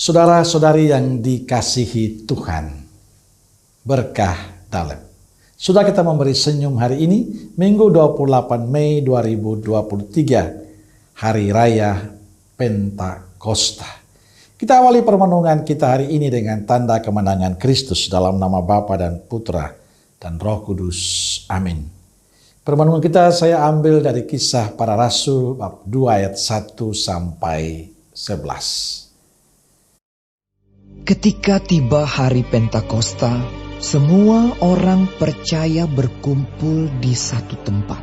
Saudara-saudari yang dikasihi Tuhan, berkah dalam. Sudah kita memberi senyum hari ini, Minggu 28 Mei 2023, Hari Raya Pentakosta. Kita awali permenungan kita hari ini dengan tanda kemenangan Kristus dalam nama Bapa dan Putra dan Roh Kudus. Amin. Permenungan kita saya ambil dari Kisah Para Rasul bab 2 ayat 1 sampai 11. Ketika tiba hari Pentakosta, semua orang percaya berkumpul di satu tempat.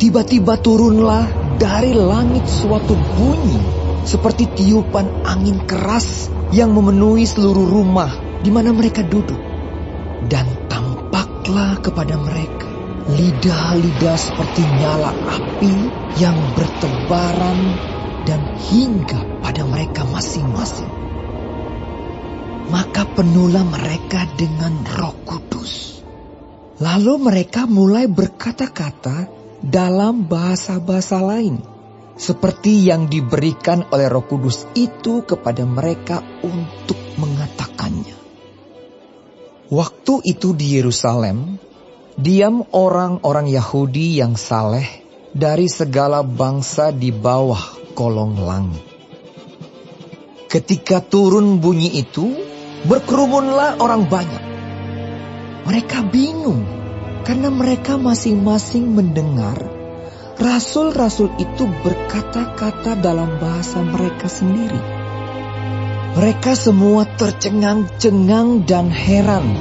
Tiba-tiba turunlah dari langit suatu bunyi seperti tiupan angin keras yang memenuhi seluruh rumah di mana mereka duduk. Dan tampaklah kepada mereka lidah-lidah seperti nyala api yang bertebaran dan hingga pada mereka masing-masing. Maka penuhlah mereka dengan Roh Kudus. Lalu mereka mulai berkata-kata dalam bahasa-bahasa lain, seperti yang diberikan oleh Roh Kudus itu kepada mereka untuk mengatakannya. Waktu itu di Yerusalem, diam orang-orang Yahudi yang saleh dari segala bangsa di bawah kolong langit. Ketika turun bunyi itu, berkerumunlah orang banyak. Mereka bingung karena mereka masing-masing mendengar rasul-rasul itu berkata-kata dalam bahasa mereka sendiri. Mereka semua tercengang-cengang dan heran,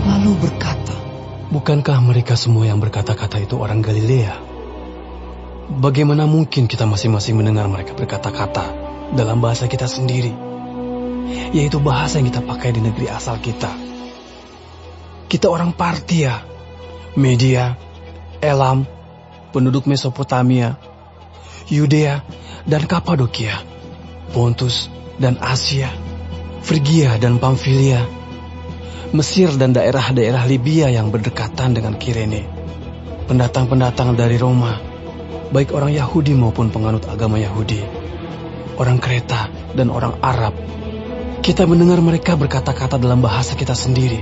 lalu berkata, "Bukankah mereka semua yang berkata-kata itu orang Galilea? Bagaimana mungkin kita masing-masing mendengar mereka berkata-kata dalam bahasa kita sendiri? Yaitu bahasa yang kita pakai di negeri asal kita. Kita orang Partia, Media, Elam, penduduk Mesopotamia, Yudea dan Kapadokia, Pontus dan Asia, Frigia dan Pamfilia, Mesir dan daerah-daerah Libya yang berdekatan dengan Kirene, pendatang-pendatang dari Roma, baik orang Yahudi maupun penganut agama Yahudi, orang Kreta dan orang Arab. Kita mendengar mereka berkata-kata dalam bahasa kita sendiri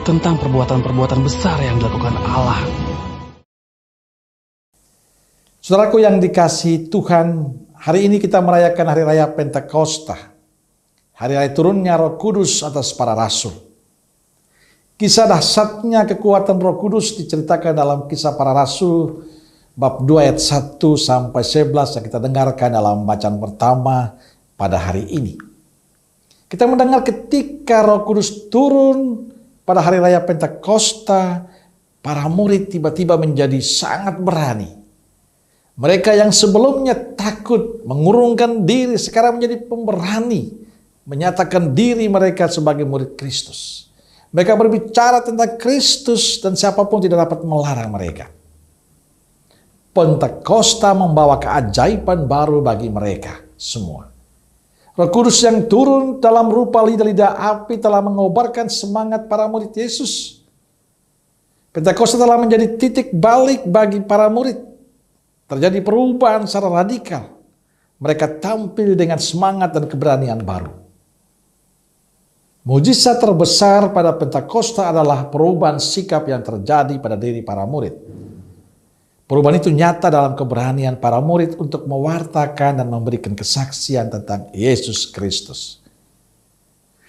tentang perbuatan-perbuatan besar yang dilakukan Allah." Saudaraku yang dikasihi Tuhan, hari ini kita merayakan Hari Raya Pentakosta, Hari Raya turunnya Roh Kudus atas para rasul. Kisah dahsyatnya kekuatan Roh Kudus diceritakan dalam Kisah Para Rasul bab 2 ayat 1 sampai 11 yang kita dengarkan dalam bacaan pertama pada hari ini. Kita mendengar ketika Roh Kudus turun pada Hari Raya Pentakosta, para murid tiba-tiba menjadi sangat berani. Mereka yang sebelumnya takut, mengurungkan diri, sekarang menjadi pemberani, menyatakan diri mereka sebagai murid Kristus. Mereka berbicara tentang Kristus dan siapapun tidak dapat melarang mereka. Pentakosta membawa keajaiban baru bagi mereka semua. Roh Kudus yang turun dalam rupa lidah-lidah api telah mengobarkan semangat para murid Yesus. Pentakosta telah menjadi titik balik bagi para murid. Terjadi perubahan secara radikal. Mereka tampil dengan semangat dan keberanian baru. Mujizat terbesar pada Pentakosta adalah perubahan sikap yang terjadi pada diri para murid. Perubahan itu nyata dalam keberanian para murid untuk mewartakan dan memberikan kesaksian tentang Yesus Kristus.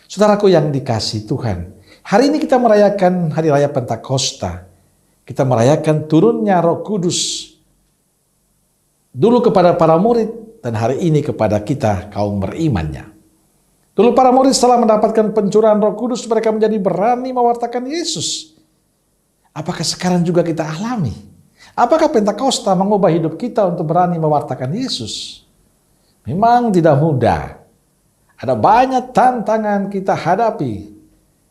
Saudaraku yang dikasihi Tuhan, hari ini kita merayakan Hari Raya Pentakosta. Kita merayakan turunnya Roh Kudus. Dulu kepada para murid dan hari ini kepada kita kaum berimannya. Dulu para murid setelah mendapatkan pencurahan Roh Kudus, mereka menjadi berani mewartakan Yesus. Apakah sekarang juga kita alami? Apakah Pentakosta mengubah hidup kita untuk berani mewartakan Yesus? Memang tidak mudah. Ada banyak tantangan kita hadapi.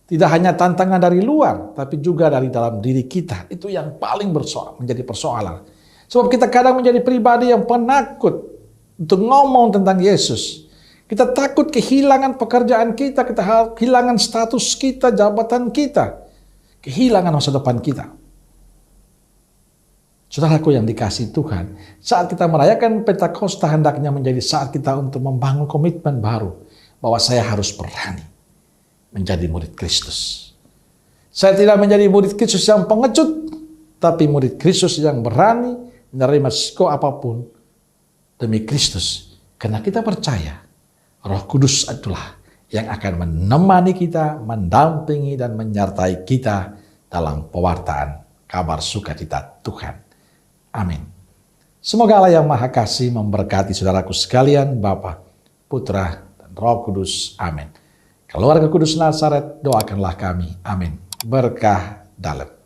Tidak hanya tantangan dari luar, tapi juga dari dalam diri kita. Itu yang paling menjadi persoalan. Sebab kita kadang menjadi pribadi yang penakut untuk ngomong tentang Yesus. Kita takut kehilangan pekerjaan kita kehilangan status kita, jabatan kita, kehilangan masa depan kita. Saudaraku yang dikasihi Tuhan, saat kita merayakan Pentakosta hendaknya menjadi saat kita untuk membangun komitmen baru bahwa saya harus berani menjadi murid Kristus. Saya tidak menjadi murid Kristus yang pengecut, tapi murid Kristus yang berani menerima risiko apapun demi Kristus. Karena kita percaya Roh Kudus adalah yang akan menemani kita, mendampingi dan menyertai kita dalam pewartaan kabar sukacita Tuhan. Amin. Semoga Allah yang Maha Kasih memberkati saudaraku sekalian, Bapa, Putra, dan Roh Kudus. Amin. Keluarga Kudus Nazaret, doakanlah kami. Amin. Berkah dalam.